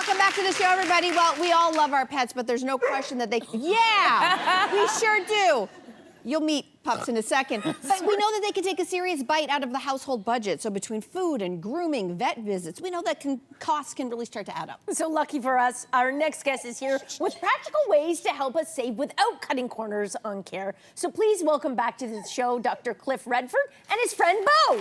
Welcome back to the show, everybody. Well, we all love our pets, but there's no question that they... Yeah, we sure do. You'll meet pups in a second. But we know that they can take a serious bite out of the household budget. So between food and grooming, vet visits, we know that costs can really start to add up. So lucky for us, our next guest is here with practical ways to help us save without cutting corners on care. So please welcome back to the show Dr. Cliff Redford and his friend Bo.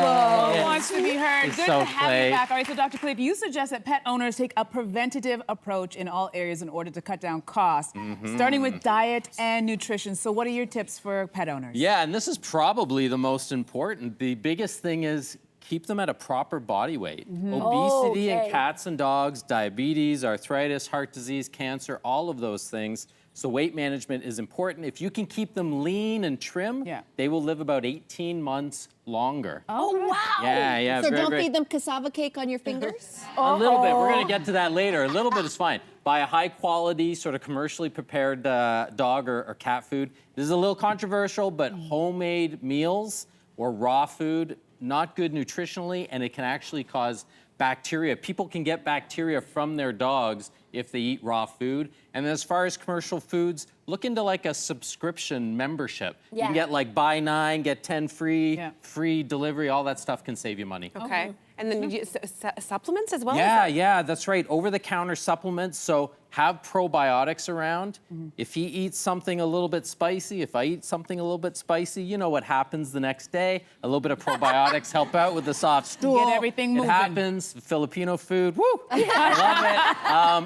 Bo wants to be heard. It's Good so to have great. you back. All right, so Dr. Cliff, you suggest that pet owners take a preventative approach in all areas in order to cut down costs, starting with diet and nutrition. So what are your tips for pet owners? Yeah, and this is probably the most important. The biggest thing is keep them at a proper body weight. Obesity in cats and dogs, diabetes, arthritis, heart disease, cancer, all of those things. So weight management is important. If you can keep them lean and trim, they will live about 18 months longer. Oh, wow. Yeah. So don't feed them cassava cake on your fingers? A little bit. We're going to get to that later. A little bit is fine. Buy a high-quality, sort of commercially prepared dog or cat food. This is a little controversial, but homemade meals or raw food, not good nutritionally, and it can actually cause bacteria. People can get bacteria from their dogs if they eat raw food. And as far as commercial foods, look into like a subscription membership. You can get like buy 9, get 10 free, free delivery, all that stuff can save you money. Okay. And then you supplements as well? Yeah, that's right. Over-the-counter supplements. So have probiotics around. If he eats something a little bit spicy, if I eat something a little bit spicy, you know what happens the next day. A little bit of probiotics help out with the soft stool. Get everything moving. It happens. Filipino food, woo! I love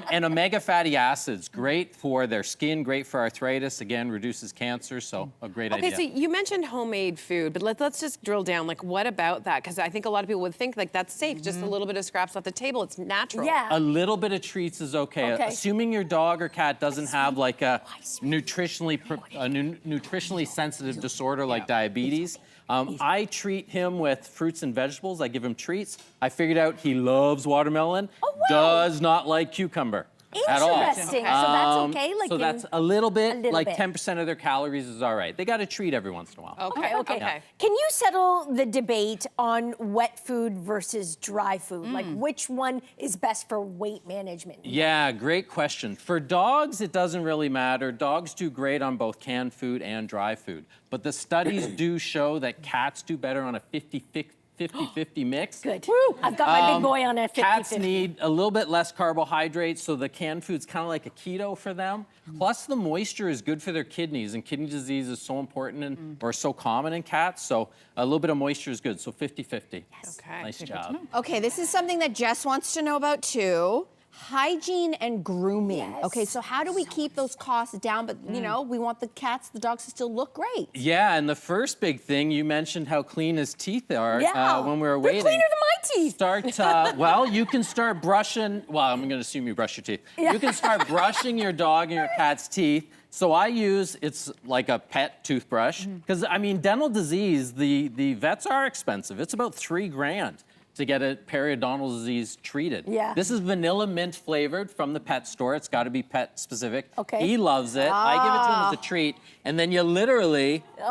it. And omega fatty acids, great for their skin, great for arthritis. Again, reduces cancer, so a great idea. Okay, so you mentioned homemade food, but let's just drill down. Like, what about that? Because I think a lot of people would think, like, that's safe. Just a little bit of scraps off the table. It's natural. Yeah. A little bit of treats is okay. Assuming your dog or cat doesn't have like a nutritionally sensitive disorder like diabetes. I treat him with fruits and vegetables. I give him treats. I figured out he loves watermelon, does not like cucumber. At all. Interesting. So that's okay? Like so that's a little bit, like 10% of their calories is all right. They got to treat every once in a while. Okay. Can you settle the debate on wet food versus dry food? Like which one is best for weight management? Yeah, great question. For dogs, it doesn't really matter. Dogs do great on both canned food and dry food. But the studies do show that cats do better on a 50-50 mix. Good. Woo! I've got my big boy on a 50-50. Cats need a little bit less carbohydrates, so the canned food's kind of like a keto for them. Plus, the moisture is good for their kidneys, and kidney disease is so important or so common in cats, so a little bit of moisture is good, so 50-50. Yes. Okay. Nice job. Okay, this is something that Jess wants to know about too. Hygiene and grooming. Okay, so how do we keep those costs down? But, you know, we want the cats, the dogs to still look great. Yeah, and the first big thing, you mentioned how clean his teeth are when we were waiting. They're cleaner than my teeth. Well, you can start brushing, well, I'm gonna assume you brush your teeth. You can start brushing your dog and your cat's teeth. So I use, it's like a pet toothbrush, because I mean, dental disease, the vets are expensive. It's about $3 grand to get a periodontal disease treated. Yeah. This is vanilla mint flavored from the pet store. It's got to be pet specific. Okay. He loves it. I give it to him as a treat. And then you literally Get in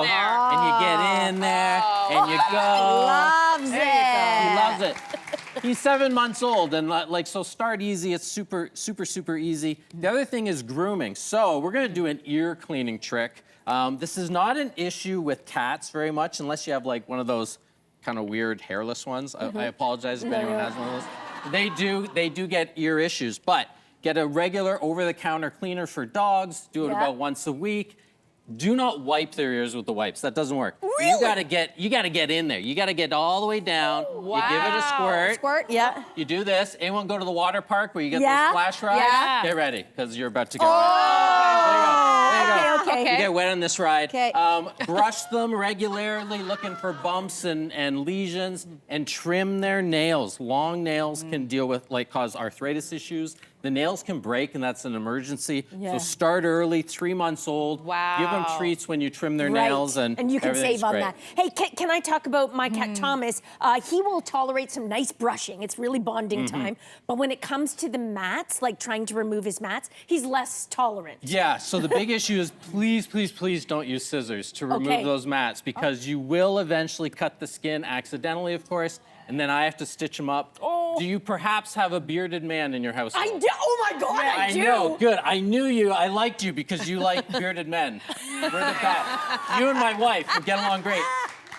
there. and you get in there and you go. Loves it. He loves it. He's 7 months old, and like, so start easy. It's super easy. The other thing is grooming. So we're gonna do an ear cleaning trick. This is not an issue with cats very much, unless you have like one of those kind of weird hairless ones. I apologize if anyone has one of those. They do get ear issues, but get a regular over-the-counter cleaner for dogs. Do it about once a week. Do not wipe their ears with the wipes. That doesn't work. Really? You gotta get in there. You gotta get all the way down. Wow. You give it a squirt. Squirt, You do this. Anyone go to the water park where you get those splash rides? Yeah. Get ready, because you're about to go. Okay. You get wet on this ride. Okay. Brush them regularly, looking for bumps and lesions, and trim their nails. Long nails can deal with, cause arthritis issues. The nails can break, and that's an emergency. Yeah. So start early, 3 months old. Wow. Give them treats when you trim their Right. nails, and you can everything's save on great. that. Hey, can I talk about my cat Thomas? He will tolerate some nice brushing. It's really bonding time. But when it comes to the mats, like trying to remove his mats, he's less tolerant. Yeah, so the big issue is please don't use scissors to remove Okay. those mats, because you will eventually cut the skin accidentally, of course, and then I have to stitch them up. Oh. Do you perhaps have a bearded man in your household? I do. Oh my God, I do. know, good. I knew you. I liked you because you like bearded men. We're the best. You and my wife would get along great.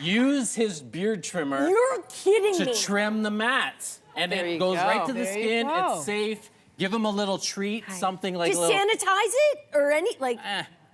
Use his beard trimmer You're kidding to me. trim the mats, and There it you goes go. right to the There you skin. go. It's safe. Give him a little treat, something like Just a little. sanitize it or any like.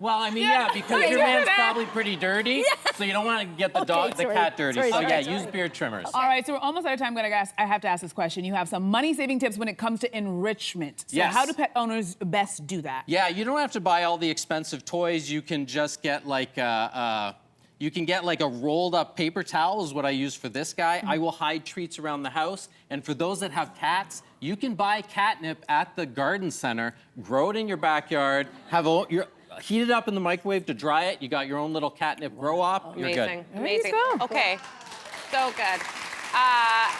Well, I mean, yeah, because Okay, your yeah. man's probably pretty dirty, so you don't want to get the dog, the sorry. cat dirty. Sorry, so sorry, yeah, sorry. use beard trimmers. All right, so we're almost out of time. I have to ask this question. You have some money-saving tips when it comes to enrichment. So Yes. how do pet owners best do that? Yeah, you don't have to buy all the expensive toys. You can just get like a rolled up paper towel is what I use for this guy. I will hide treats around the house. And for those that have cats, you can buy catnip at the garden center, grow it in your backyard, heat it up in the microwave to dry it. You got your own little catnip grow up. You're Amazing, good. amazing. go. Okay, so good.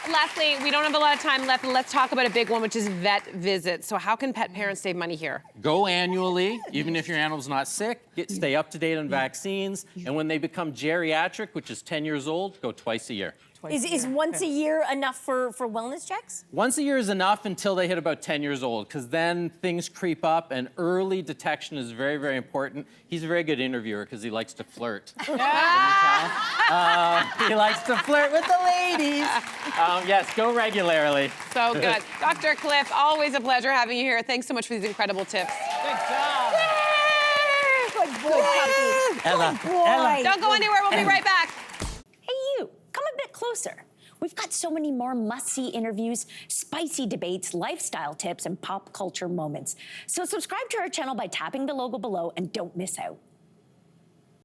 Lastly, we don't have a lot of time left, and let's talk about a big one, which is vet visits. So how can pet parents save money here? Go annually, even if your animal's not sick. Stay up to date on vaccines. And when they become geriatric, which is 10 years old, go twice a year. Is once a year enough for wellness checks? Once a year is enough until they hit about 10 years old, because then things creep up, and early detection is very, very important. He's a very good interviewer because he likes to flirt. Can you tell? He likes to flirt with the ladies. Yes, go regularly. So good. Dr. Cliff, always a pleasure having you here. Thanks so much for these incredible tips. Good boy, puppy. Ella, Good boy. Ella. Don't go anywhere. We'll be right back. Hey, you, come a bit closer. We've got so many more must-see interviews, spicy debates, lifestyle tips, and pop culture moments. So subscribe to our channel by tapping the logo below and don't miss out.